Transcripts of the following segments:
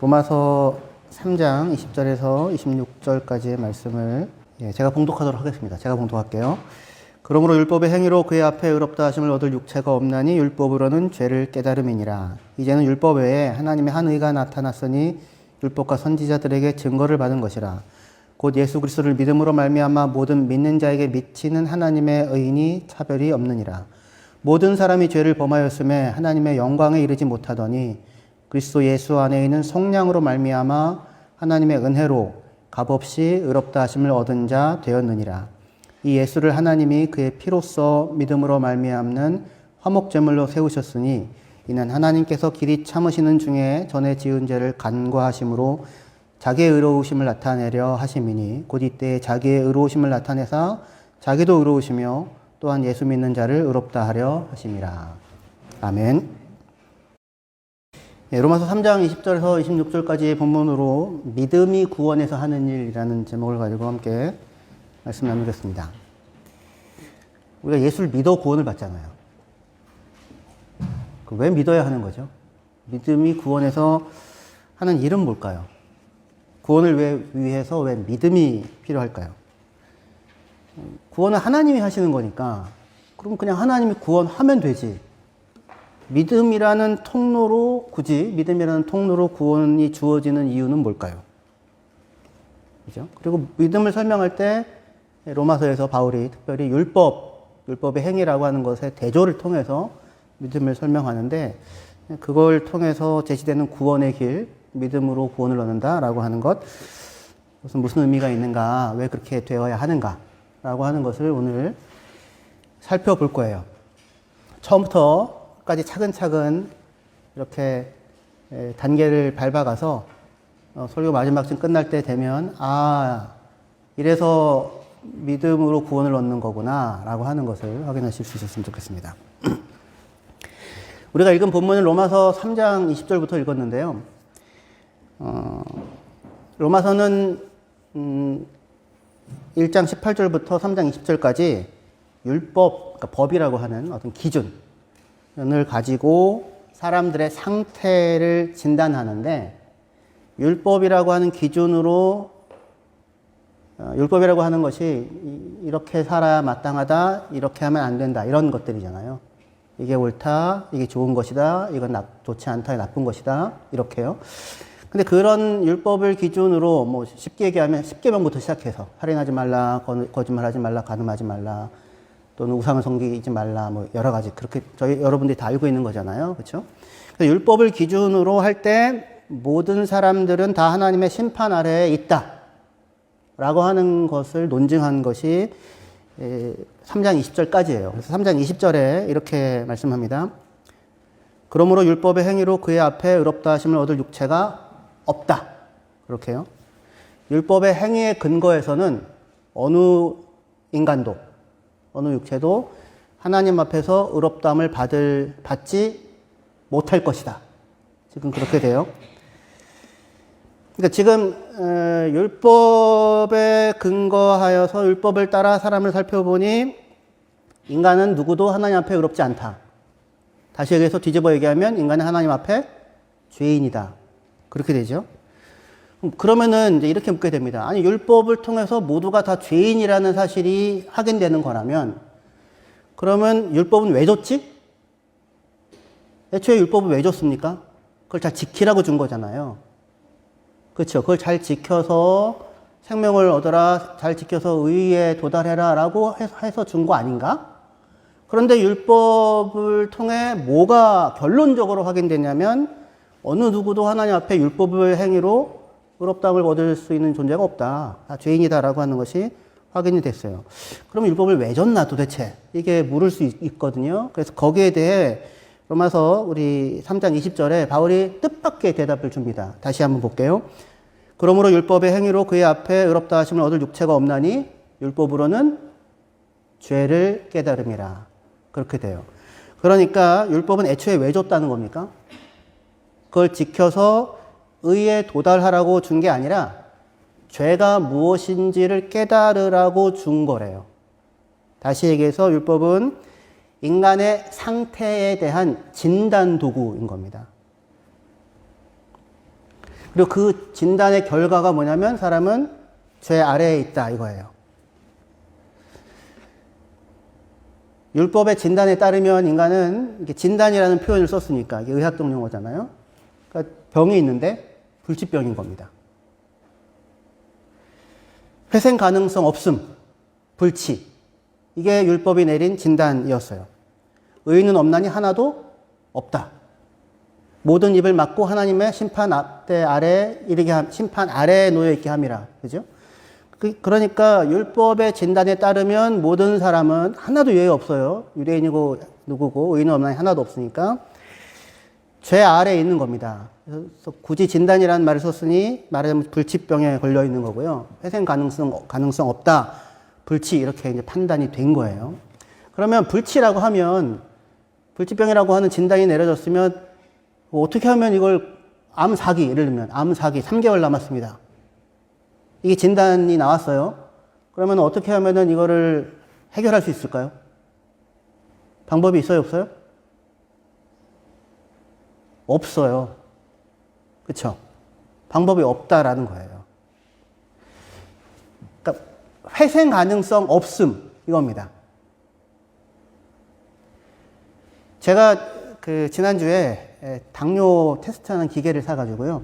로마서 3장 20절에서 26절까지의 말씀을 제가 봉독하도록 하겠습니다. 제가 봉독할게요. 그러므로 율법의 행위로 그의 앞에 의롭다 하심을 얻을 육체가 없나니 율법으로는 죄를 깨달음이니라. 이제는 율법 외에 하나님의 한 의가 나타났으니 율법과 선지자들에게 증거를 받은 것이라. 곧 예수 그리스도를 믿음으로 말미암아 모든 믿는 자에게 미치는 하나님의 의인이 차별이 없느니라. 모든 사람이 죄를 범하였음에 하나님의 영광에 이르지 못하더니 그리스도 예수 안에 있는 성령으로 말미암아 하나님의 은혜로 값없이 의롭다 하심을 얻은 자 되었느니라. 이 예수를 하나님이 그의 피로써 믿음으로 말미암는 화목제물로 세우셨으니 이는 하나님께서 길이 참으시는 중에 전에 지은 죄를 간과하심으로 자기의 의로우심을 나타내려 하심이니 곧 이때에 자기의 의로우심을 나타내사 자기도 의로우시며 또한 예수 믿는 자를 의롭다 하려 하심이라. 아멘. 로마서 3장 20절에서 26절까지의 본문으로 믿음이 구원에서 하는 일이라는 제목을 가지고 함께 말씀 나누겠습니다. 우리가 예수를 믿어 구원을 받잖아요. 왜 믿어야 하는 거죠? 믿음이 구원에서 하는 일은 뭘까요? 구원을 위해서 왜 믿음이 필요할까요? 구원은 하나님이 하시는 거니까 그럼 그냥 하나님이 구원하면 되지. 믿음이라는 통로로 구원이 주어지는 이유는 뭘까요? 그죠? 그리고 믿음을 설명할 때 로마서에서 바울이 특별히 율법의 행위라고 하는 것의 대조를 통해서 믿음을 설명하는데 그걸 통해서 제시되는 구원의 길, 믿음으로 구원을 얻는다라고 하는 것, 무슨 의미가 있는가, 왜 그렇게 되어야 하는가라고 하는 것을 오늘 살펴볼 거예요. 처음부터까지 차근차근 이렇게 단계를 밟아가서 설교 마지막쯤 끝날 때 되면 이래서 믿음으로 구원을 얻는 거구나 라고 하는 것을 확인하실 수 있었으면 좋겠습니다. 우리가 읽은 본문은 로마서 3장 20절부터 읽었는데요. 로마서는 1장 18절부터 3장 20절까지 율법, 그러니까 법이라고 하는 어떤 기준을 가지고 사람들의 상태를 진단하는데 율법이라고 하는 기준으로 율법이라고 하는 것이 이렇게 살아야 마땅하다, 이렇게 하면 안 된다 이런 것들이잖아요. 이게 옳다, 이게 좋은 것이다, 이건 좋지 않다, 나쁜 것이다 이렇게요. 근데 그런 율법을 기준으로 쉽게 얘기하면 10계명부터 시작해서 살인하지 말라, 거짓말하지 말라, 간음하지 말라, 또는 우상을 섬기지 말라, 여러 가지 그렇게 여러분들이 다 알고 있는 거잖아요, 그렇죠? 그래서 율법을 기준으로 할 때 모든 사람들은 다 하나님의 심판 아래에 있다라고 하는 것을 논증한 것이 3장 20절까지예요. 그래서 3장 20절에 이렇게 말씀합니다. 그러므로 율법의 행위로 그의 앞에 의롭다 하심을 얻을 육체가 없다. 그렇게요. 율법의 행위의 근거에서는 어느 인간도, 어느 육체도 하나님 앞에서 의롭다함을 받지 못할 것이다. 지금 그렇게 돼요. 그러니까 지금 율법에 근거하여서 율법을 따라 사람을 살펴보니 인간은 누구도 하나님 앞에 의롭지 않다. 다시 얘기해서 뒤집어 얘기하면 인간은 하나님 앞에 죄인이다. 그렇게 되죠. 그러면은 이제 이렇게 묻게 됩니다. 아니 율법을 통해서 모두가 다 죄인이라는 사실이 확인되는 거라면 그러면 율법은 왜 줬지? 애초에 율법을 왜 줬습니까? 그걸 잘 지키라고 준 거잖아요. 그렇죠. 그걸 잘 지켜서 생명을 얻어라, 잘 지켜서 의에 도달해라 라고 해서 준 거 아닌가? 그런데 율법을 통해 뭐가 결론적으로 확인되냐면 어느 누구도 하나님 앞에 율법의 행위로 의롭다함을 얻을 수 있는 존재가 없다. 다 죄인이다라고 하는 것이 확인이 됐어요. 그럼 율법을 왜 줬나 도대체? 이게 물을 수 있거든요. 그래서 거기에 대해 로마서 우리 3장 20절에 바울이 뜻밖의 대답을 줍니다. 다시 한번 볼게요. 그러므로 율법의 행위로 그의 앞에 의롭다 하심을 얻을 육체가 없나니 율법으로는 죄를 깨달음이라. 그렇게 돼요. 그러니까 율법은 애초에 왜 줬다는 겁니까? 그걸 지켜서 의에 도달하라고 준 게 아니라 죄가 무엇인지를 깨달으라고 준 거래요. 다시 얘기해서 율법은 인간의 상태에 대한 진단 도구인 겁니다. 그리고 그 진단의 결과가 뭐냐면 사람은 죄 아래에 있다 이거예요. 율법의 진단에 따르면 인간은 이게 진단이라는 표현을 썼으니까 이게 의학적 용어잖아요. 그러니까 병이 있는데 불치병인 겁니다. 회생 가능성 없음, 불치. 이게 율법이 내린 진단이었어요. 의인은 없나니 하나도 없다. 모든 입을 막고 하나님의 심판 아래에 심판 아래에 놓여 있게 함이라. 그죠? 그러니까 율법의 진단에 따르면 모든 사람은 하나도 예외 없어요. 유대인이고 누구고 의인은 없나니 하나도 없으니까 죄 아래에 있는 겁니다. 그래서 굳이 진단이라는 말을 썼으니 말하자면 불치병에 걸려 있는 거고요. 회생 가능성 없다. 불치 이렇게 이제 판단이 된 거예요. 그러면 불치라고 하면 불치병이라고 하는 진단이 내려졌으면 어떻게 하면 이걸 암 4기 예를 들면 암 4기 3개월 남았습니다. 이게 진단이 나왔어요. 그러면 어떻게 하면은 이거를 해결할 수 있을까요? 방법이 있어요, 없어요? 없어요. 그렇죠? 방법이 없다라는 거예요. 그러니까 회생 가능성 없음 이겁니다. 제가 그 지난주에 당뇨 테스트하는 기계를 사가지고요.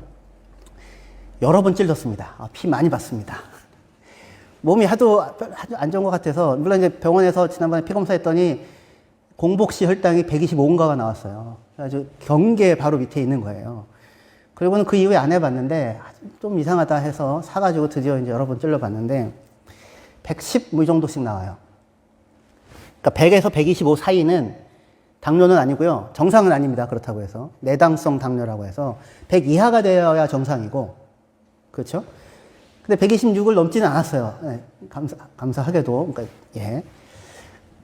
여러 번 찔렀습니다. 피 많이 봤습니다. 몸이 하도 안 좋은 것 같아서, 물론 이제 병원에서 지난번에 피 검사했더니 공복시 혈당이 125인가가 나왔어요. 그래가지고 경계 바로 밑에 있는 거예요. 그리고는 그 이후에 안 해봤는데 좀 이상하다 해서 사가지고 드디어 이제 여러 번 찔러봤는데 110 뭐 이 정도씩 나와요. 그러니까 100에서 125 사이는 당뇨는 아니고요. 정상은 아닙니다. 그렇다고 해서. 내당성 당뇨라고 해서 100 이하가 되어야 정상이고, 그렇죠? 근데 126을 넘지는 않았어요. 네, 감사하게도. 그러니까, 예.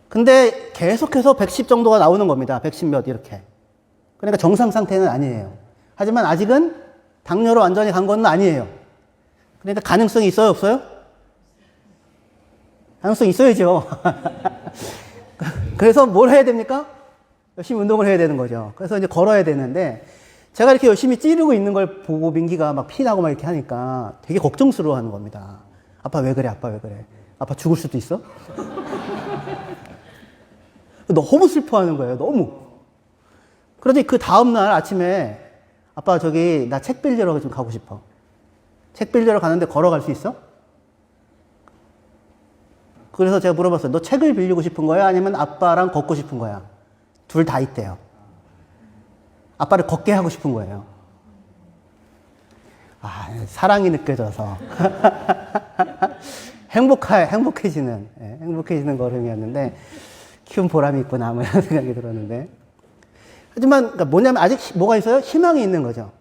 근데 계속해서 110 정도가 나오는 겁니다. 110 몇 이렇게. 그러니까 정상 상태는 아니에요. 하지만 아직은 당뇨로 완전히 간 건 아니에요. 그러니까 가능성이 있어요, 없어요? 가능성이 있어야죠. 그래서 뭘 해야 됩니까? 열심히 운동을 해야 되는 거죠. 그래서 이제 걸어야 되는데, 제가 이렇게 열심히 찌르고 있는 걸 보고 민기가 막 피나고 막 이렇게 하니까 되게 걱정스러워 하는 겁니다. 아빠 왜 그래? 아빠 왜 그래? 아빠 죽을 수도 있어? 너무 슬퍼하는 거예요. 너무. 그러더니 그 다음날 아침에 아빠 저기 나 책 빌리러 좀 가고 싶어. 책 빌리러 가는데 걸어갈 수 있어? 그래서 제가 물어봤어요. 너 책을 빌리고 싶은 거야? 아니면 아빠랑 걷고 싶은 거야? 둘 다 있대요. 아빠를 걷게 하고 싶은 거예요. 아, 사랑이 느껴져서. 행복해지는 걸음이었는데, 키운 보람이 있구나, 뭐 이런 생각이 들었는데. 하지만, 그러니까 뭐냐면, 아직 뭐가 있어요? 희망이 있는 거죠.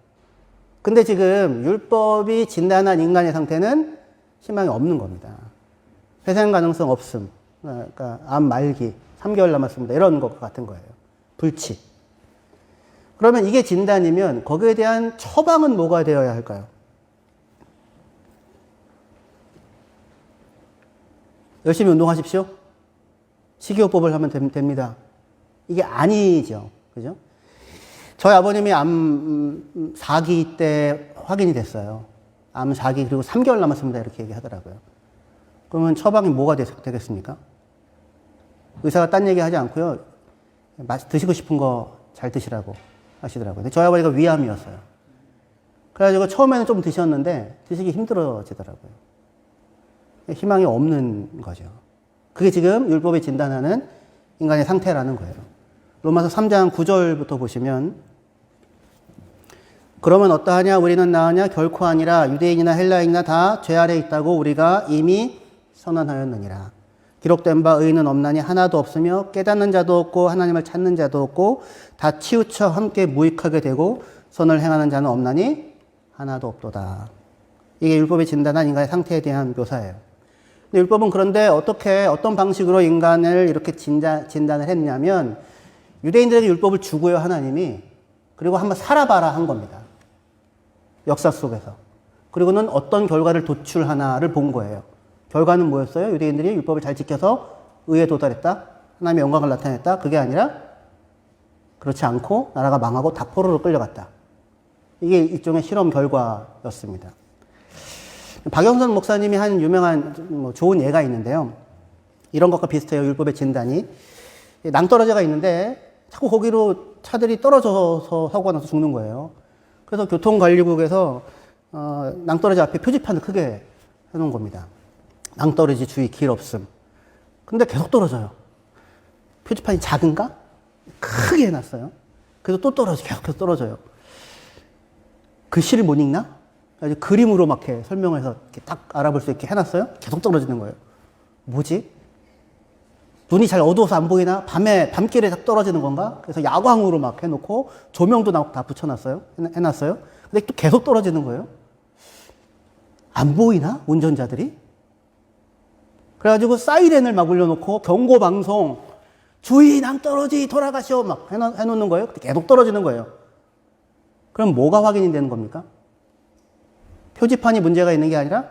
근데 지금 율법이 진단한 인간의 상태는 희망이 없는 겁니다. 회생 가능성 없음. 그러니까, 암 말기, 3개월 남았습니다. 이런 것 같은 거예요. 불치. 그러면 이게 진단이면 거기에 대한 처방은 뭐가 되어야 할까요? 열심히 운동하십시오. 식이요법을 하면 됩니다. 이게 아니죠. 그죠? 저희 아버님이 암 4기 때 확인이 됐어요. 암 4기 그리고 3개월 남았습니다. 이렇게 얘기하더라고요. 그러면 처방이 뭐가 되겠습니까? 의사가 딴 얘기 하지 않고요. 드시고 싶은 거 잘 드시라고 하시더라고요. 근데 저희 아버지가 위암이었어요. 그래가지고 처음에는 좀 드셨는데 드시기 힘들어지더라고요. 희망이 없는 거죠. 그게 지금 율법이 진단하는 인간의 상태라는 거예요. 로마서 3장 9절부터 보시면 그러면 어떠하냐 우리는 나으냐 결코 아니라 유대인이나 헬라인이나 다 죄 아래 있다고 우리가 이미 선언하였느니라. 기록된 바 의인은 없나니 하나도 없으며 깨닫는 자도 없고 하나님을 찾는 자도 없고 다 치우쳐 함께 무익하게 되고 선을 행하는 자는 없나니 하나도 없도다. 이게 율법이 진단한 인간의 상태에 대한 묘사예요. 근데 율법은 그런데 어떤 방식으로 인간을 이렇게 진단을 했냐면 유대인들에게 율법을 주고요, 하나님이. 그리고 한번 살아봐라 한 겁니다. 역사 속에서. 그리고는 어떤 결과를 도출하나를 본 거예요. 결과는 뭐였어요? 유대인들이 율법을 잘 지켜서 의에 도달했다? 하나님의 영광을 나타냈다? 그게 아니라 그렇지 않고 나라가 망하고 다 포로로 끌려갔다. 이게 일종의 실험 결과였습니다. 박영선 목사님이 한 유명한 좋은 예가 있는데요. 이런 것과 비슷해요. 율법의 진단이. 낭떠러지가 있는데 자꾸 거기로 차들이 떨어져서 사고가 나서 죽는 거예요. 그래서 교통관리국에서 낭떠러지 앞에 표지판을 크게 해놓은 겁니다. 낭떠러지 주의 길 없음. 근데 계속 떨어져요. 표지판이 작은가? 크게 해놨어요. 그래서 또 계속 떨어져요. 글씨를 못 읽나? 그림으로 막 이렇게 설명해서 이렇게 딱 알아볼 수 있게 해놨어요. 계속 떨어지는 거예요. 뭐지? 눈이 잘 어두워서 안 보이나? 밤길에 딱 떨어지는 건가? 그래서 야광으로 막 해놓고 조명도 다 붙여놨어요. 해놨어요. 근데 또 계속 떨어지는 거예요. 안 보이나? 운전자들이? 그래가지고 사이렌을 막 울려놓고 경고방송, 주의 낭떠러지 돌아가시오 막 해놓는 거예요. 계속 떨어지는 거예요. 그럼 뭐가 확인이 되는 겁니까? 표지판이 문제가 있는 게 아니라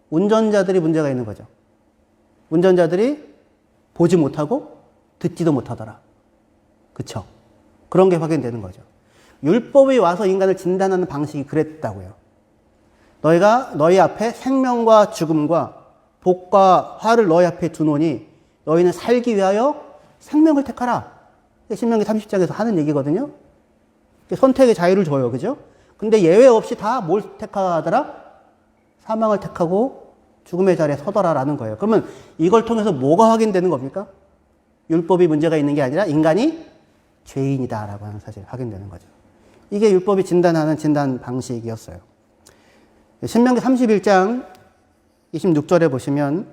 운전자들이 문제가 있는 거죠. 운전자들이 보지 못하고 듣지도 못하더라. 그쵸? 그런 게 확인되는 거죠. 율법이 와서 인간을 진단하는 방식이 그랬다고요. 너희가 너희 앞에 생명과 죽음과 복과 화를 너희 앞에 두노니 너희는 살기 위하여 생명을 택하라. 신명기 30장에서 하는 얘기거든요. 선택의 자유를 줘요. 그죠? 근데 예외 없이 다 뭘 택하더라? 사망을 택하고 죽음의 자리에 서더라라는 거예요. 그러면 이걸 통해서 뭐가 확인되는 겁니까? 율법이 문제가 있는 게 아니라 인간이 죄인이다라고 하는 사실이 확인되는 거죠. 이게 율법이 진단하는 진단 방식이었어요. 신명기 31장 26절에 보시면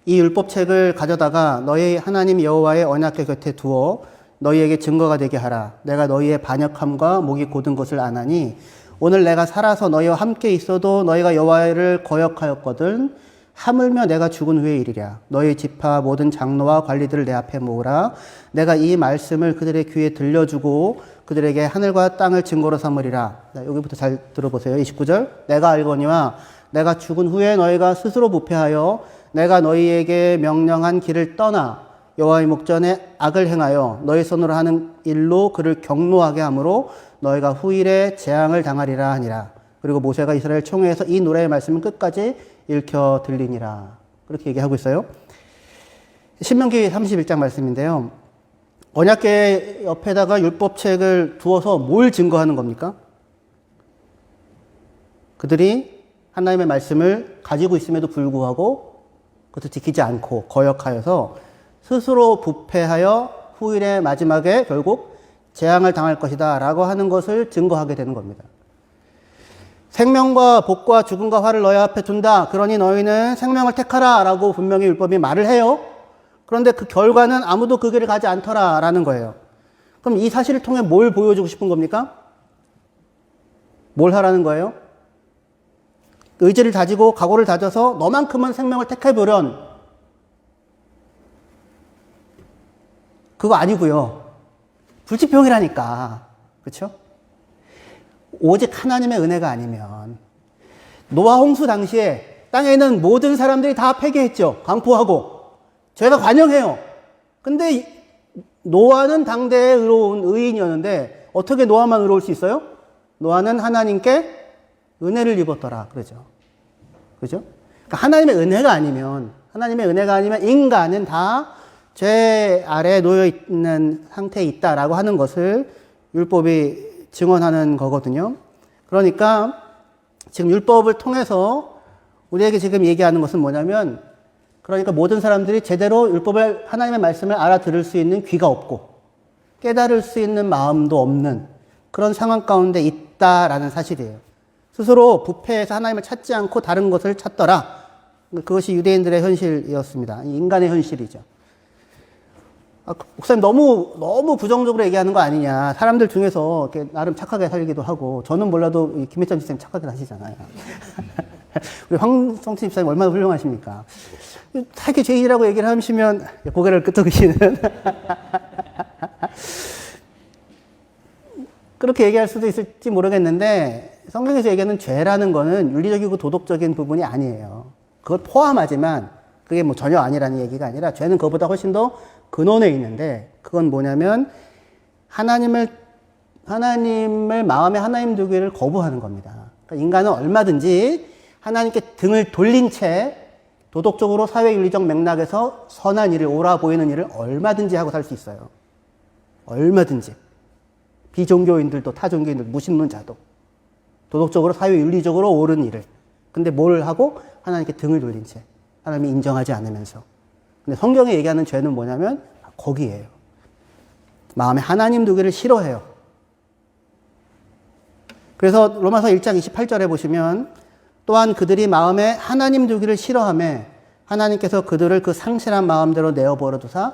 이 율법책을 가져다가 너희 하나님 여호와의 언약궤 곁에 두어 너희에게 증거가 되게 하라. 내가 너희의 반역함과 목이 곧은 것을 아나니 오늘 내가 살아서 너희와 함께 있어도 너희가 여호와를 거역하였거든. 하물며 내가 죽은 후의 일이랴. 너희 지파 모든 장로와 관리들을 내 앞에 모으라. 내가 이 말씀을 그들의 귀에 들려주고 그들에게 하늘과 땅을 증거로 삼으리라. 여기부터 잘 들어보세요. 29절. 내가 알거니와 내가 죽은 후에 너희가 스스로 부패하여 내가 너희에게 명령한 길을 떠나 여호와의 목전에 악을 행하여 너희 손으로 하는 일로 그를 경노하게 하므로 너희가 후일에 재앙을 당하리라 하니라. 그리고 모세가 이스라엘 총회에서 이 노래의 말씀을 끝까지 읽혀 들리니라. 그렇게 얘기하고 있어요. 신명기 31장 말씀인데요. 언약궤 옆에다가 율법책을 두어서 뭘 증거하는 겁니까? 그들이 하나님의 말씀을 가지고 있음에도 불구하고 그것을 지키지 않고 거역하여서 스스로 부패하여 후일의 마지막에 결국 재앙을 당할 것이다 라고 하는 것을 증거하게 되는 겁니다. 생명과 복과 죽음과 화를 너희 앞에 둔다. 그러니 너희는 생명을 택하라 라고 분명히 율법이 말을 해요. 그런데 그 결과는 아무도 그 길을 가지 않더라 라는 거예요. 그럼 이 사실을 통해 뭘 보여주고 싶은 겁니까? 뭘 하라는 거예요? 의지를 다지고 각오를 다져서 너만큼은 생명을 택해보련. 그거 아니고요. 불치병이라니까. 그렇죠? 오직 하나님의 은혜가 아니면 노아 홍수 당시에 땅에 있는 모든 사람들이 다 폐기했죠. 강포하고. 죄가 관영해요. 근데 노아는 당대에 의로운 의인이었는데 어떻게 노아만 의로울 수 있어요? 노아는 하나님께 은혜를 입었더라. 그러죠. 그죠? 그러니까 하나님의 은혜가 아니면 인간은 다 죄 아래에 놓여 있는 상태에 있다라고 하는 것을 율법이 증언하는 거거든요. 그러니까 지금 율법을 통해서 우리에게 지금 얘기하는 것은 뭐냐면, 그러니까 모든 사람들이 제대로 율법을, 하나님의 말씀을 알아들을 수 있는 귀가 없고 깨달을 수 있는 마음도 없는 그런 상황 가운데 있다라는 사실이에요. 스스로 부패해서 하나님을 찾지 않고 다른 것을 찾더라. 그것이 유대인들의 현실이었습니다. 인간의 현실이죠. 목사님 너무 부정적으로 얘기하는 거 아니냐. 사람들 중에서 이렇게 나름 착하게 살기도 하고, 저는 몰라도 김혜찬 집사님 착하게 하시잖아요. 우리 황성치 집사님 얼마나 훌륭하십니까? 사기 죄인이라고 얘기를 하시면 고개를 끄덕이시는. 그렇게 얘기할 수도 있을지 모르겠는데, 성경에서 얘기하는 죄라는 거는 윤리적이고 도덕적인 부분이 아니에요. 그걸 포함하지만 그게 뭐 전혀 아니라는 얘기가 아니라, 죄는 그것보다 훨씬 더 근원에 있는데, 그건 뭐냐면 하나님을 하나님을 마음에 하나님 두기를 거부하는 겁니다. 그러니까 인간은 얼마든지 하나님께 등을 돌린 채 도덕적으로 사회윤리적 맥락에서 선한 일을, 옳아 보이는 일을 얼마든지 하고 살 수 있어요. 얼마든지. 비종교인들도, 타종교인들, 무신론자도. 도덕적으로 사회윤리적으로 옳은 일을. 근데 뭘 하고? 하나님께 등을 돌린 채. 하나님이 인정하지 않으면서. 근데 성경에 얘기하는 죄는 뭐냐면 거기에요. 마음에 하나님 두기를 싫어해요. 그래서 로마서 1장 28절에 보시면 또한 그들이 마음에 하나님 두기를 싫어하며 하나님께서 그들을 그 상실한 마음대로 내어버려 두사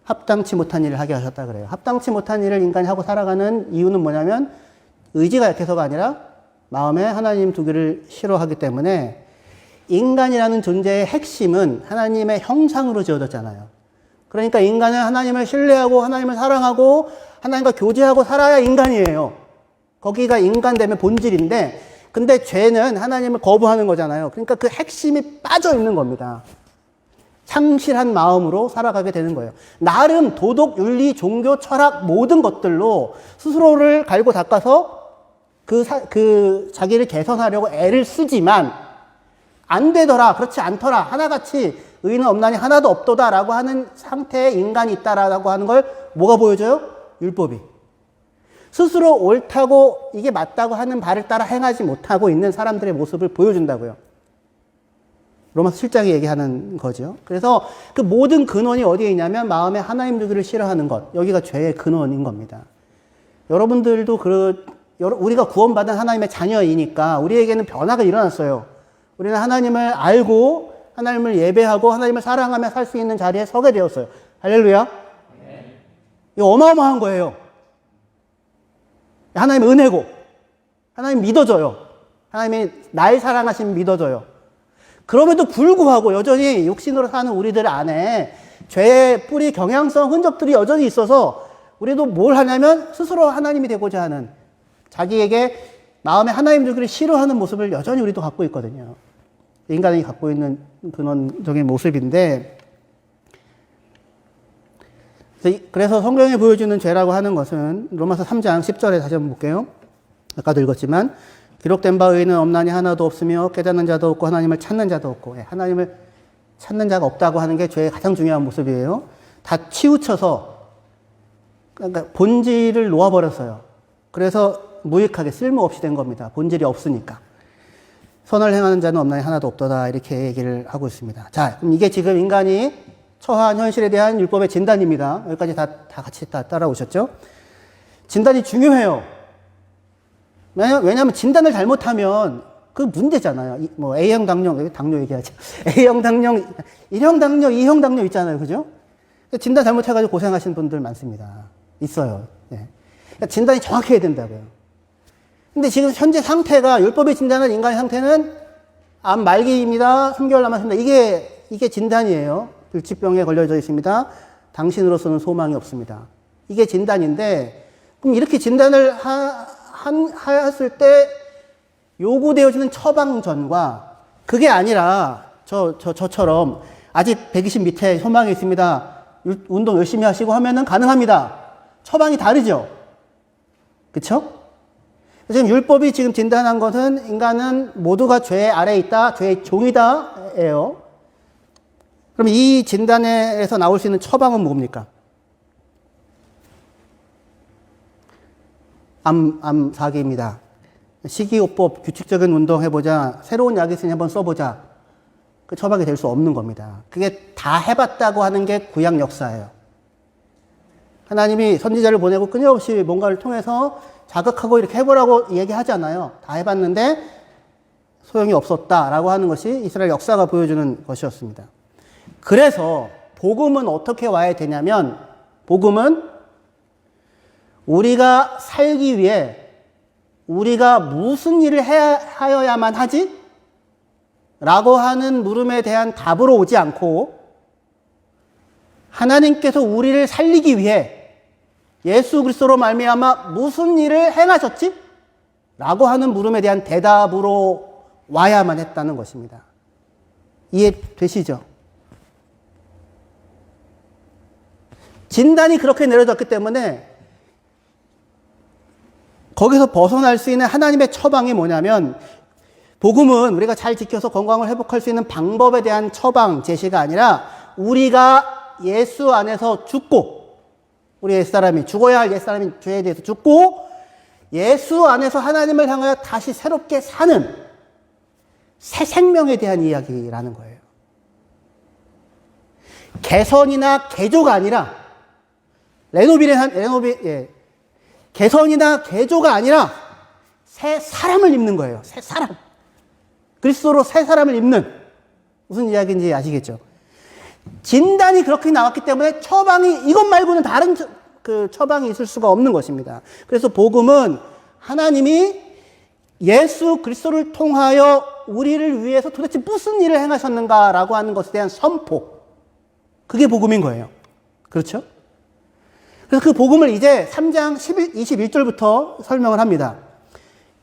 합당치 못한 일을 하게 하셨다 그래요. 합당치 못한 일을 인간이 하고 살아가는 이유는 뭐냐면 의지가 약해서가 아니라 마음에 하나님 두기를 싫어하기 때문에 인간이라는 존재의 핵심은 하나님의 형상으로 지어졌잖아요. 그러니까 인간은 하나님을 신뢰하고 하나님을 사랑하고 하나님과 교제하고 살아야 인간이에요. 거기가 인간됨의 본질인데 근데 죄는 하나님을 거부하는 거잖아요. 그러니까 그 핵심이 빠져 있는 겁니다. 상실한 마음으로 살아가게 되는 거예요. 나름 도덕, 윤리, 종교, 철학 모든 것들로 스스로를 갈고 닦아서 자기를 개선하려고 애를 쓰지만 안 되더라, 그렇지 않더라, 하나같이 의인은 없나니 하나도 없도다라고 하는 상태의 인간이 있다라고 하는 걸 뭐가 보여줘요? 율법이. 스스로 옳다고 이게 맞다고 하는 바를 따라 행하지 못하고 있는 사람들의 모습을 보여준다고요. 로마서 7장이 얘기하는 거죠. 그래서 그 모든 근원이 어디에 있냐면 마음에 하나님 두기를 싫어하는 것. 여기가 죄의 근원인 겁니다. 여러분들도 우리가 구원받은 하나님의 자녀이니까 우리에게는 변화가 일어났어요. 우리는 하나님을 알고 하나님을 예배하고 하나님을 사랑하며 살 수 있는 자리에 서게 되었어요. 할렐루야. 이거 어마어마한 거예요. 하나님의 은혜고 하나님 믿어줘요. 하나님이 날 사랑하시면 믿어줘요. 그럼에도 불구하고 여전히 육신으로 사는 우리들 안에 죄의 뿌리, 경향성, 흔적들이 여전히 있어서 우리도 뭘 하냐면 스스로 하나님이 되고자 하는 자기에게 마음에 하나님 두기를 싫어하는 모습을 여전히 우리도 갖고 있거든요. 인간이 갖고 있는 근원적인 모습인데 그래서 성경이 보여주는 죄라고 하는 것은 로마서 3장 10절에 다시 한번 볼게요. 아까도 읽었지만 기록된 바 의인은 없나니 하나도 없으며 깨닫는 자도 없고 하나님을 찾는 자도 없고 하나님을 찾는 자가 없다고 하는 게 죄의 가장 중요한 모습이에요. 다 치우쳐서 그러니까 본질을 놓아버렸어요. 그래서 무익하게 쓸모없이 된 겁니다. 본질이 없으니까. 선을 행하는 자는 없나니 하나도 없도다 이렇게 얘기를 하고 있습니다. 자, 그럼 이게 지금 인간이 처한 현실에 대한 율법의 진단입니다. 여기까지 다 같이 따라오셨죠? 진단이 중요해요. 왜냐하면 진단을 잘못하면 그 문제잖아요. 뭐 A형 당뇨, 당뇨 얘기하죠. A형 당뇨, 1형 당뇨, 2형 당뇨 있잖아요. 그죠? 진단 잘못해가지고 고생하시는 분들 많습니다. 있어요. 네. 그러니까 진단이 정확해야 된다고요. 근데 지금 현재 상태가 율법이 진단한 인간의 상태는 암 말기입니다. 3개월 남았습니다. 이게 진단이에요. 불치병에 걸려져 있습니다. 당신으로서는 소망이 없습니다. 이게 진단인데 그럼 이렇게 진단을 하였을 때 요구되어지는 처방전과 그게 아니라 저처럼 아직 120 밑에 소망이 있습니다. 운동 열심히 하시고 하면은 가능합니다. 처방이 다르죠. 그쵸? 지금 율법이 지금 진단한 것은 인간은 모두가 죄 아래에 있다, 죄의 종이다, 예요. 그럼 이 진단에서 나올 수 있는 처방은 뭡니까? 암 사기입니다. 식이요법, 규칙적인 운동 해보자, 새로운 약 있으니 한번 써보자. 그 처방이 될 수 없는 겁니다. 그게 다 해봤다고 하는 게 구약 역사예요. 하나님이 선지자를 보내고 끊임없이 뭔가를 통해서 자극하고 이렇게 해보라고 얘기하잖아요. 다 해봤는데 소용이 없었다라고 하는 것이 이스라엘 역사가 보여주는 것이었습니다. 그래서 복음은 어떻게 와야 되냐면 복음은 우리가 살기 위해 우리가 무슨 일을 하여야만 하지? 라고 하는 물음에 대한 답으로 오지 않고 하나님께서 우리를 살리기 위해 예수 그리스도로 말미암아 무슨 일을 행하셨지? 라고 하는 물음에 대한 대답으로 와야만 했다는 것입니다. 이해되시죠? 진단이 그렇게 내려졌기 때문에 거기서 벗어날 수 있는 하나님의 처방이 뭐냐면, 복음은 우리가 잘 지켜서 건강을 회복할 수 있는 방법에 대한 처방, 제시가 아니라 우리가 예수 안에서 죽고, 우리 옛사람이, 죽어야 할 옛사람이 죄에 대해서 죽고 예수 안에서 하나님을 향하여 다시 새롭게 사는 새 생명에 대한 이야기라는 거예요. 개선이나 개조가 아니라 개선이나 개조가 아니라 새 사람을 입는 거예요. 새 사람. 그리스도로 새 사람을 입는, 무슨 이야기인지 아시겠죠? 진단이 그렇게 나왔기 때문에 처방이 이것 말고는 다른 처방이 있을 수가 없는 것입니다. 그래서 복음은 하나님이 예수 그리스도를 통하여 우리를 위해서 도대체 무슨 일을 행하셨는가라고 하는 것에 대한 선포. 그게 복음인 거예요. 그렇죠? 그래서 그 복음을 이제 3장 21절부터 설명을 합니다.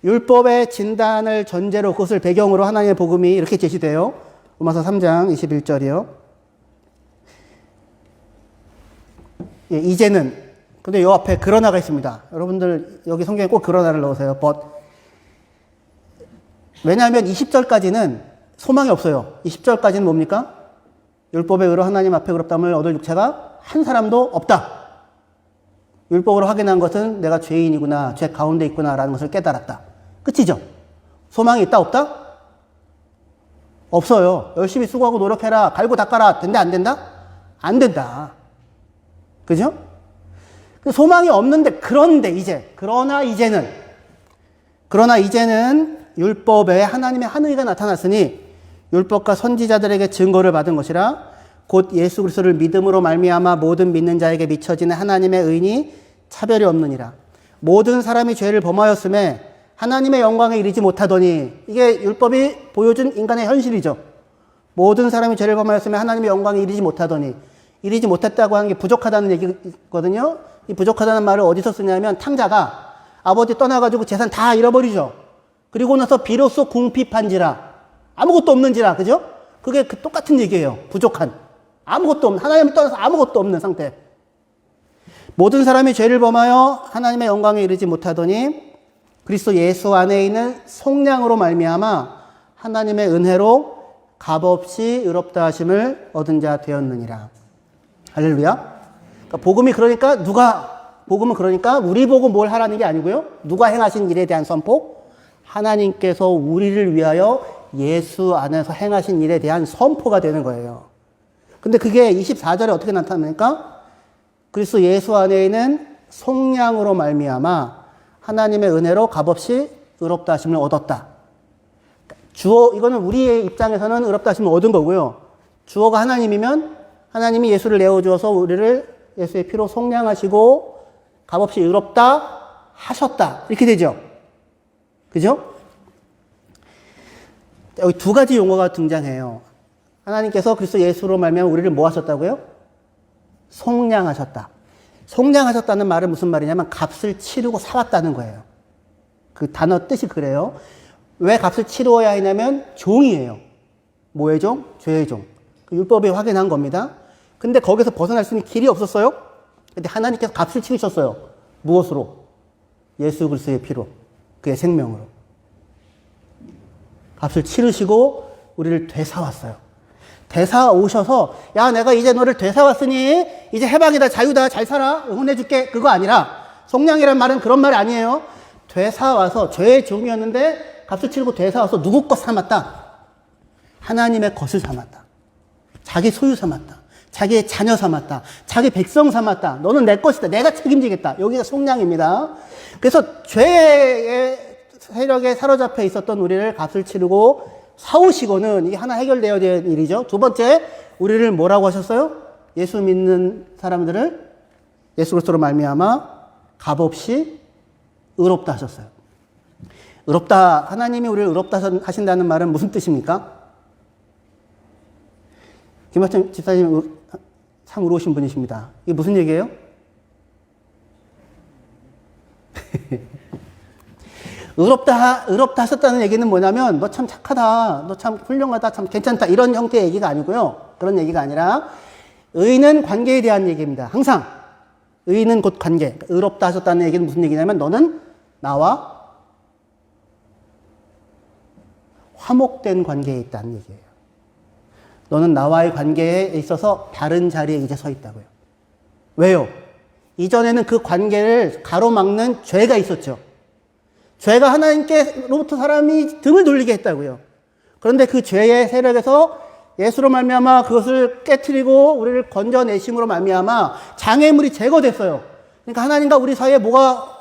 율법의 진단을 전제로 그것을 배경으로 하나님의 복음이 이렇게 제시돼요. 로마서 3장 21절이요. 예, 이제는, 근데 요 앞에 그러나가 있습니다. 여러분들 여기 성경에 꼭 그러나를 넣으세요. but. 왜냐하면 20절까지는 소망이 없어요. 20절까지는 뭡니까? 율법의 의로 하나님 앞에 의롭다함을 얻을 육체가 한 사람도 없다. 율법으로 확인한 것은 내가 죄인이구나, 죄 가운데 있구나라는 것을 깨달았다. 끝이죠? 소망이 있다, 없다? 없어요. 열심히 수고하고 노력해라, 갈고 닦아라. 된다, 안 된다? 안 된다. 그죠? 소망이 없는데, 그러나 이제는 율법에 하나님의 한 의가 나타났으니 율법과 선지자들에게 증거를 받은 것이라 곧 예수 그리스도를 믿음으로 말미암아 모든 믿는 자에게 미쳐지는 하나님의 의인이 차별이 없느니라. 모든 사람이 죄를 범하였음에 하나님의 영광에 이르지 못하더니, 이게 율법이 보여준 인간의 현실이죠. 모든 사람이 죄를 범하였음에 하나님의 영광에 이르지 못하더니, 이르지 못했다고 하는 게 부족하다는 얘기거든요. 이 부족하다는 말을 어디서 쓰냐면, 탕자가 아버지 떠나가지고 재산 다 잃어버리죠. 그리고 나서 비로소 궁핍한지라, 아무것도 없는지라, 그죠? 그게 똑같은 얘기예요. 부족한. 아무것도 없는, 하나님을 떠나서 아무것도 없는 상태. 모든 사람이 죄를 범하여 하나님의 영광에 이르지 못하더니 그리스도 예수 안에 있는 속량으로 말미암아 하나님의 은혜로 값없이 의롭다 하심을 얻은 자 되었느니라. 할렐루야. 복음은 그러니까 우리 보고 뭘 하라는 게 아니고요. 누가 행하신 일에 대한 선포? 하나님께서 우리를 위하여 예수 안에서 행하신 일에 대한 선포가 되는 거예요. 근데 그게 24절에 어떻게 나타납니까? 그리스도 예수 안에 있는 속량으로 말미암아 하나님의 은혜로 값없이 의롭다 하심을 얻었다. 이거는 우리의 입장에서는 의롭다 하심을 얻은 거고요. 주어가 하나님이면 하나님이 예수를 내어주어서 우리를 예수의 피로 속량하시고 값없이 의롭다 하셨다. 이렇게 되죠. 그죠? 여기 두 가지 용어가 등장해요. 하나님께서 그리스도 예수로 말미암아 우리를 뭐 하셨다고요? 속량하셨다. 속량하셨다는 말은 무슨 말이냐면 값을 치르고 사왔다는 거예요. 그 단어 뜻이 그래요. 왜 값을 치루어야 하냐면 종이에요. 뭐의 종? 죄의 종. 율법이 확인한 겁니다. 근데 거기서 벗어날 수 있는 길이 없었어요. 근데 하나님께서 값을 치르셨어요. 무엇으로? 예수 그리스도의 피로. 그의 생명으로. 값을 치르시고 우리를 되사왔어요. 되사오셔서 야 내가 이제 너를 되사왔으니 이제 해방이다, 자유다, 잘 살아, 응원해줄게. 그거 아니라, 속량이란 말은 그런 말이 아니에요. 되사와서 죄의 종이었는데 값을 치르고 되사와서 누구 것 삼았다? 하나님의 것을 삼았다. 자기 소유 삼았다. 자기의 자녀 삼았다. 자기 백성 삼았다. 너는 내 것이다. 내가 책임지겠다. 여기가 속량입니다. 그래서 죄의 세력에 사로잡혀 있었던 우리를 값을 치르고 사오시고는, 이게 하나 해결되어야 될 일이죠. 두 번째, 우리를 뭐라고 하셨어요? 예수 믿는 사람들을 예수 그리스도로 말미암아 값없이 의롭다 하셨어요. 의롭다, 하나님이 우리를 의롭다 하신다는 말은 무슨 뜻입니까? 김학찬 집사님 참 의로우신 분이십니다. 이게 무슨 얘기예요? 의롭다 하셨다는 얘기는 뭐냐면, 너 참 착하다, 너 참 훌륭하다, 참 괜찮다, 이런 형태의 얘기가 아니고요. 그런 얘기가 아니라, 의는 관계에 대한 얘기입니다. 항상. 의는 곧 관계. 의롭다 하셨다는 얘기는 무슨 얘기냐면, 너는 나와 화목된 관계에 있다는 얘기예요. 너는 나와의 관계에 있어서 바른 자리에 이제 서 있다고요. 왜요? 이전에는 그 관계를 가로막는 죄가 있었죠. 죄가 하나님께로부터 사람이 등을 돌리게 했다고요. 그런데 그 죄의 세력에서 예수로 말미암아 그것을 깨트리고 우리를 건져내심으로 말미암아 장애물이 제거됐어요. 그러니까 하나님과 우리 사이에 뭐가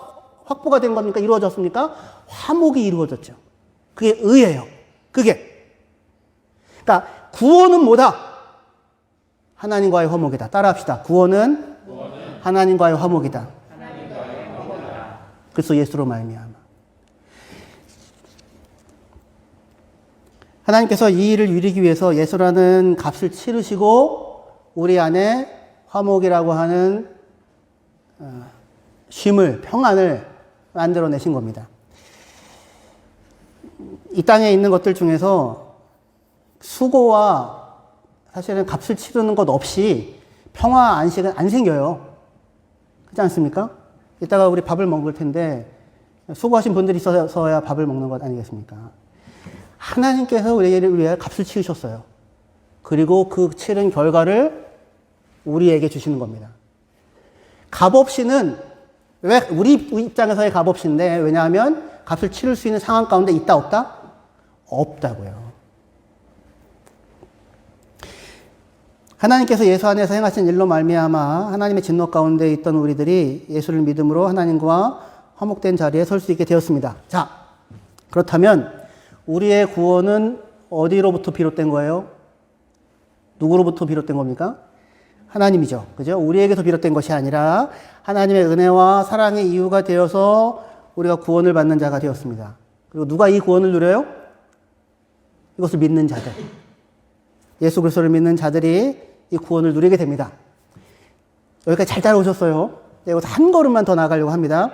확보가 된 겁니까? 이루어졌습니까? 화목이 이루어졌죠. 그게 의예요. 그게. 그러니까 구원은 뭐다? 하나님과의 화목이다. 따라합시다. 구원은 하나님과의 화목이다. 그래서 예수로 말미암아. 하나님께서 이 일을 이루기 위해서 예수라는 값을 치르시고 우리 안에 화목이라고 하는 쉼을, 평안을 만들어내신 겁니다. 이 땅에 있는 것들 중에서 수고와 사실은 값을 치르는 것 없이 평화, 안식은 안 생겨요. 그렇지 않습니까? 이따가 우리 밥을 먹을 텐데 수고하신 분들이 있어서야 밥을 먹는 것 아니겠습니까? 하나님께서 우리를 위해 값을 치우셨어요. 그리고 그 치른 결과를 우리에게 주시는 겁니다. 값 없이는, 왜 우리 입장에서의 값 없이인데, 왜냐하면 값을 치를 수 있는 상황 가운데 있다 없다? 없다고요. 하나님께서 예수 안에서 행하신 일로 말미암아 하나님의 진노 가운데 있던 우리들이 예수를 믿음으로 하나님과 화목된 자리에 설 수 있게 되었습니다. 자, 그렇다면 우리의 구원은 어디로부터 비롯된 거예요? 누구로부터 비롯된 겁니까? 하나님이죠. 그죠? 우리에게서 비롯된 것이 아니라 하나님의 은혜와 사랑의 이유가 되어서 우리가 구원을 받는 자가 되었습니다. 그리고 누가 이 구원을 누려요? 이것을 믿는 자들. 예수 그리스도를 믿는 자들이 이 구원을 누리게 됩니다. 여기까지 잘 따라오셨어요. 여기서 한 걸음만 더 나가려고 합니다.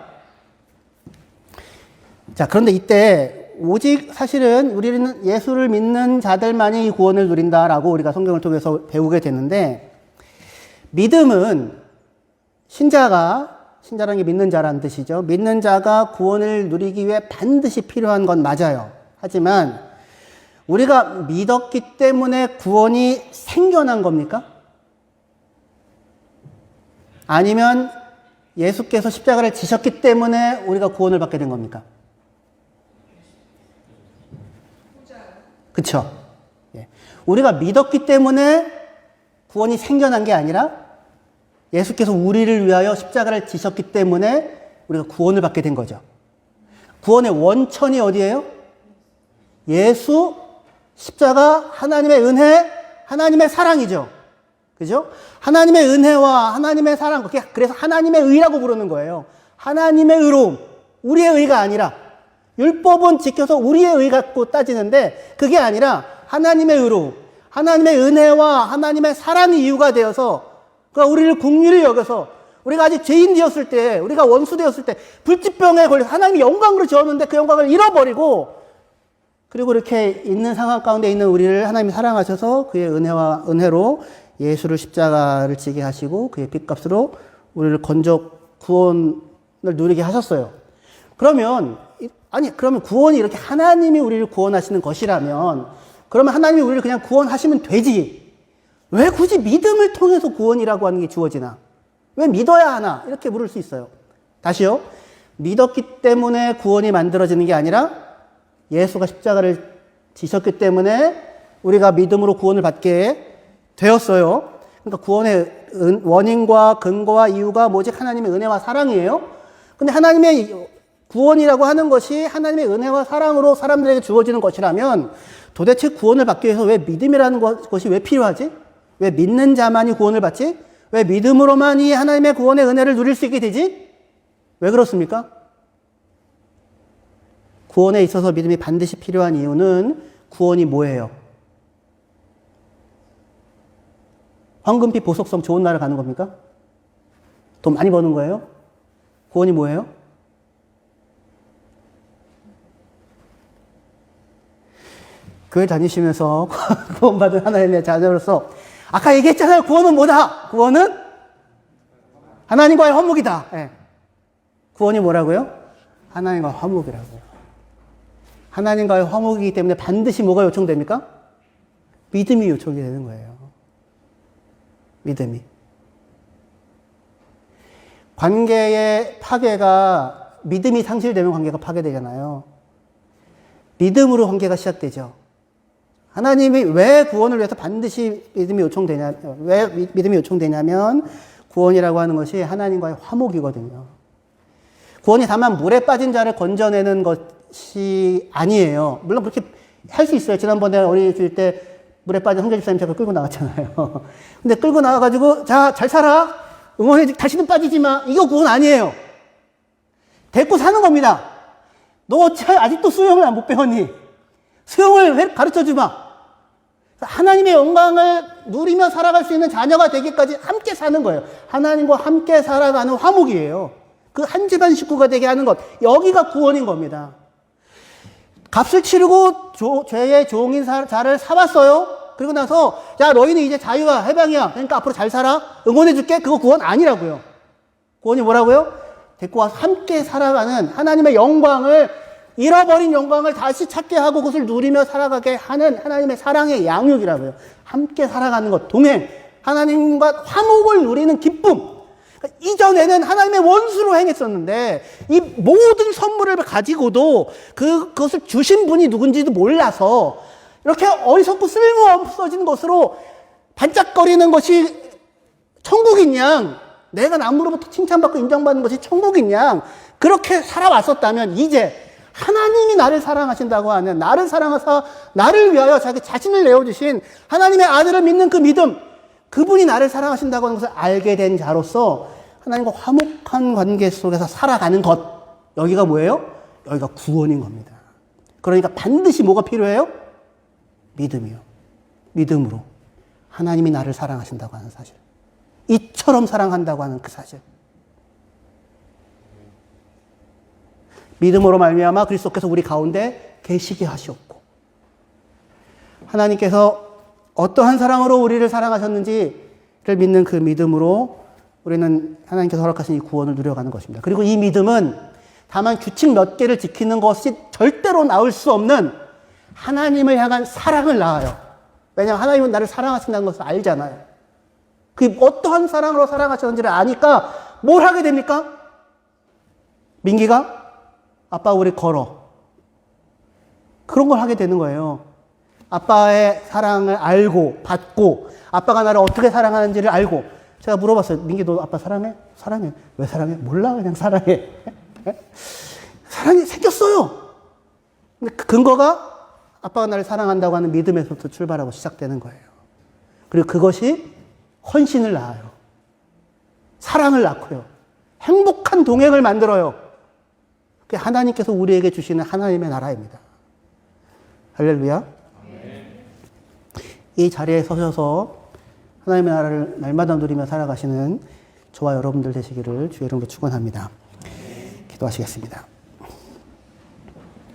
자, 그런데 이때 오직 사실은 우리는 예수를 믿는 자들만이 이 구원을 누린다라고 우리가 성경을 통해서 배우게 됐는데, 믿음은 신자라는 게 믿는 자라는 뜻이죠. 믿는 자가 구원을 누리기 위해 반드시 필요한 건 맞아요. 하지만 우리가 믿었기 때문에 구원이 생겨난 겁니까? 아니면 예수께서 십자가를 지셨기 때문에 우리가 구원을 받게 된 겁니까? 그쵸? 예. 우리가 믿었기 때문에 구원이 생겨난 게 아니라 예수께서 우리를 위하여 십자가를 지셨기 때문에 우리가 구원을 받게 된 거죠. 구원의 원천이 어디예요? 예수, 십자가, 하나님의 은혜, 하나님의 사랑이죠. 그죠? 하나님의 은혜와 하나님의 사랑, 그래서 하나님의 의라고 부르는 거예요. 하나님의 의로움, 우리의 의가 아니라, 율법은 지켜서 우리의 의 갖고 따지는데 그게 아니라 하나님의 의로움, 하나님의 은혜와 하나님의 사랑이 이유가 되어서, 그러니까 우리를 긍휼히 여겨서, 우리가 아직 죄인 되었을 때, 우리가 원수 되었을 때 불치병에 걸려 하나님이 영광으로 지었는데 그 영광을 잃어버리고, 그리고 이렇게 있는 상황 가운데 있는 우리를 하나님이 사랑하셔서 그의 은혜로 예수를 십자가를 지게 하시고 그의 핏값으로 우리를 건져 구원을 누리게 하셨어요. 그러면 구원이 이렇게 하나님이 우리를 구원하시는 것이라면, 그러면 하나님이 우리를 그냥 구원하시면 되지. 왜 굳이 믿음을 통해서 구원이라고 하는 게 주어지나? 왜 믿어야 하나? 이렇게 물을 수 있어요. 다시요. 믿었기 때문에 구원이 만들어지는 게 아니라 예수가 십자가를 지셨기 때문에 우리가 믿음으로 구원을 받게 되었어요. 그러니까 구원의 원인과 근거와 이유가 오직 하나님의 은혜와 사랑이에요. 근데 하나님의 구원이라고 하는 것이 하나님의 은혜와 사랑으로 사람들에게 주어지는 것이라면 도대체 구원을 받기 위해서 왜 믿음이라는 것이 왜 필요하지? 왜 믿는 자만이 구원을 받지? 왜 믿음으로만이 하나님의 구원의 은혜를 누릴 수 있게 되지? 왜 그렇습니까? 구원에 있어서 믿음이 반드시 필요한 이유는 구원이 뭐예요? 황금빛 보석성 좋은 나라 가는 겁니까? 돈 많이 버는 거예요? 구원이 뭐예요? 교회 다니시면서 구원받은 하나님의 자녀로서 아까 얘기했잖아요. 구원은 뭐다? 구원은 하나님과의 화목이다. 네. 구원이 뭐라고요? 하나님과의 화목이라고요. 하나님과의 화목이기 때문에 반드시 뭐가 요청됩니까? 믿음이 요청이 되는 거예요. 믿음이. 관계의 파괴가 믿음이 상실되면 관계가 파괴되잖아요. 믿음으로 관계가 시작되죠. 하나님이 왜 구원을 위해서 반드시 왜 믿음이 요청되냐면 구원이라고 하는 것이 하나님과의 화목이거든요. 구원이 다만 물에 빠진 자를 건져내는 것이 아니에요. 물론 그렇게 할 수 있어요. 지난번에 어린이 주일 때 물에 빠진 황재 집사님 제가 끌고 나갔잖아요. 근데 끌고 나와가지고 자, 잘 살아. 응원해. 다시는 빠지지 마. 이거 구원 아니에요. 데리고 사는 겁니다. 너 아직도 수영을 못 배웠니? 수영을 가르쳐 주마. 하나님의 영광을 누리며 살아갈 수 있는 자녀가 되기까지 함께 사는 거예요. 하나님과 함께 살아가는 화목이에요. 그 한 집안 식구가 되게 하는 것. 여기가 구원인 겁니다. 값을 치르고 죄의 종인 자를 사왔어요. 그리고 나서 야 너희는 이제 자유와 해방이야. 그러니까 앞으로 잘 살아. 응원해 줄게. 그거 구원 아니라고요. 구원이 뭐라고요? 데리고 와서 함께 살아가는 하나님의 영광을, 잃어버린 영광을 다시 찾게 하고 그것을 누리며 살아가게 하는 하나님의 사랑의 양육이라고요. 함께 살아가는 것, 동행, 하나님과 화목을 누리는 기쁨. 그러니까 이전에는 하나님의 원수로 행했었는데 이 모든 선물을 가지고도 그것을 주신 분이 누군지도 몰라서 이렇게 어리석고 쓸모없어진 것으로 반짝거리는 것이 천국인 양, 내가 남으로부터 칭찬받고 인정받는 것이 천국인 양, 그렇게 살아왔었다면 이제 하나님이 나를 사랑하신다고 하는, 나를 사랑하사 나를 위하여 자기 자신을 내어주신 하나님의 아들을 믿는 그 믿음, 그분이 나를 사랑하신다고 하는 것을 알게 된 자로서 하나님과 화목한 관계 속에서 살아가는 것, 여기가 뭐예요? 여기가 구원인 겁니다. 그러니까 반드시 뭐가 필요해요? 믿음이요. 믿음으로 하나님이 나를 사랑하신다고 하는 사실, 이처럼 사랑한다고 하는 그 사실, 믿음으로 말미암아 그리스도께서 우리 가운데 계시게 하시옵고, 하나님께서 어떠한 사랑으로 우리를 사랑하셨는지를 믿는 그 믿음으로 우리는 하나님께서 허락하신 이 구원을 누려가는 것입니다. 그리고 이 믿음은 다만 규칙 몇 개를 지키는 것이 절대로 나올 수 없는 하나님을 향한 사랑을 낳아요. 왜냐하면 하나님은 나를 사랑하신다는 것을 알잖아요. 그 어떠한 사랑으로 사랑하셨는지를 아니까 뭘 하게 됩니까? 민기가 아빠 우리 걸어. 그런 걸 하게 되는 거예요. 아빠의 사랑을 알고 받고 아빠가 나를 어떻게 사랑하는지를 알고, 제가 물어봤어요. 민기 너 아빠 사랑해? 사랑해. 왜 사랑해? 몰라, 그냥 사랑해. 사랑이 생겼어요. 근데 그 근거가 아빠가 나를 사랑한다고 하는 믿음에서부터 출발하고 시작되는 거예요. 그리고 그것이 헌신을 낳아요. 사랑을 낳고요. 행복한 동행을 만들어요. 그게 하나님께서 우리에게 주시는 하나님의 나라입니다. 할렐루야. 이 자리에 서셔서 하나님의 나라를 날마다 누리며 살아가시는 저와 여러분들 되시기를 주의 이름으로 축원합니다. 기도하시겠습니다.